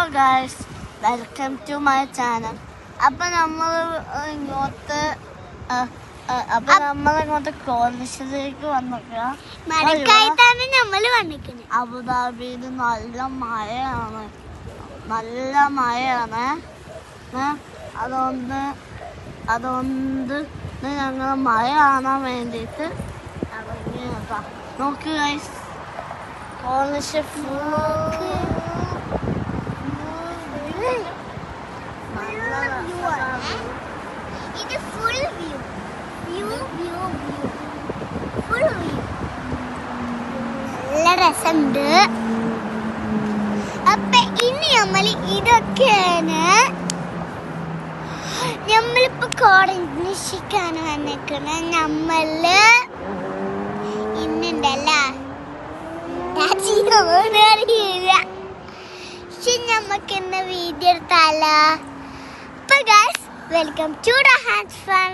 guys, welcome to my channel. അപ്പോൾ നമ്മൾ ഇങ്ങോട്ട് കോർണിഷിലേക്ക് വന്നിരിക്കുക. അബുദാബിയിൽ നല്ല മഴയാണ്. അതുകൊണ്ട് ഞങ്ങൾ മഴ കാണാൻ വേണ്ടിയിട്ട് ഇറങ്ങിയതാ. നോക്ക് ഗൈസ്, കോർണിഷ് നല്ല രസമുണ്ട്. അപ്പൊ ഇനി നമ്മൾ ഇതൊക്കെയാണ് നമ്മളിപ്പോ കോർണിഷിക്കാണ് വന്നിരിക്കുന്നത്. നമ്മള് ഇന്നുണ്ടല്ല അറിയില്ല, പക്ഷെ നമ്മക്ക് ഇന്ന് വീഡിയോ എടുത്താലോ. അപ്പൊ guys, welcome to the hands fun.